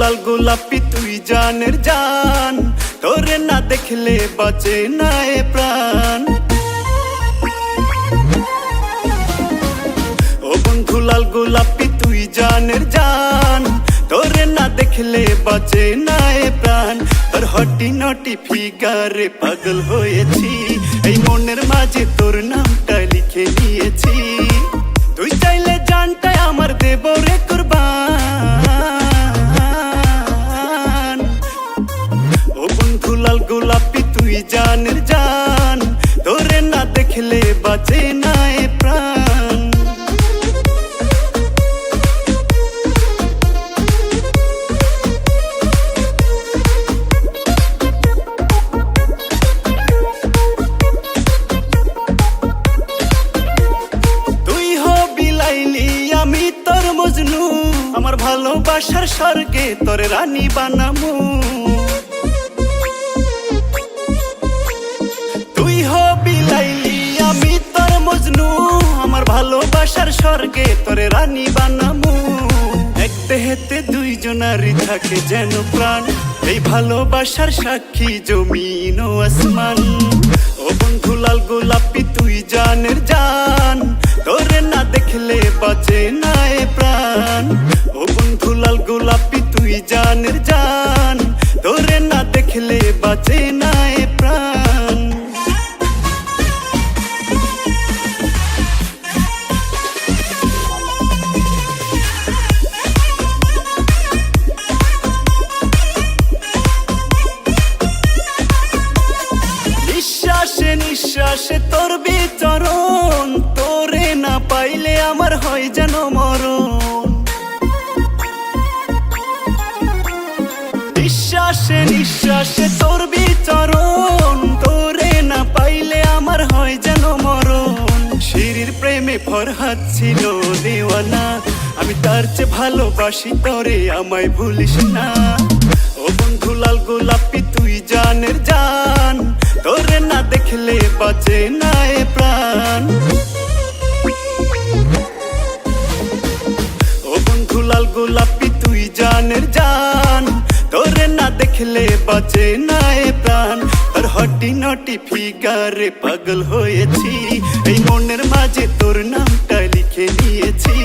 লাল গোলাপি তুই জানের জান, তোরে না দেখলে বাঁচে না এ প্রাণ। ও বন্ধু লাল গোলাপি তুই জানের জান, তোরে না দেখলে বাঁচে না এ প্রাণ। তোর হটি নটি ফিগারে পাগল হয়েছি, এই মনের মাঝে তোর নামটা লিখে নিয়েছি। তুই চাইলে জানটাই আমার দেব রে কুরবান। ও বন্ধু লাল গোলাপি তুই জানের জান, তোরে না দেখলে বাঁচে না এ প্রাণ। আমার ভালোবাসার স্বর্গে তোরে রানী বানামু, তুই হবি লাইলি আমি তোর মজনু। আমার ভালোবাসার স্বর্গে তোরে রানী বানামু। এক দেহেতে দুইজনারই থাকে যেন প্রাণ, এই ভালোবাসার সাক্ষী জমিন ও আসমান। ও বন্ধু লাল গোলাপি তুই জানের জান, তোরে না দেখলে বাঁচে না এ প্রাণ। ও বন্ধু লাল গোলাপি তুই জানের জান, তোরে না দেখলে বাঁচে না এ প্রাণ। নিঃশ্বাসে নিঃশ্বাসে তোর বিচরণ, তোরে না পাইলে আমার হয় যেন মরণ। নিঃশ্বাসে নিঃশ্বাসে তোর বিচরণ, তোরে না পাইলে আমার হয় যেন মরণ। শিরির প্রেমে ফরহাদ ছিল দেওয়ানা, আমি তার চেয়ে ভালোবাসি তোরে, আমায় ভুলিস না। ও বন্ধু লাল গোলাপি তুই জানের জান, তোরে না দেখলে বাঁচে না এ প্রাণ। ও বন্ধু লাল গোলাপি তুই জানের জান, তোরে না দেখলে বাঁচে না এ প্রাণ। তোর হটি নটি ফিগারে পাগল হয়েছি, এই মনের মাঝে তোর নামটা লিখে নিয়েছি।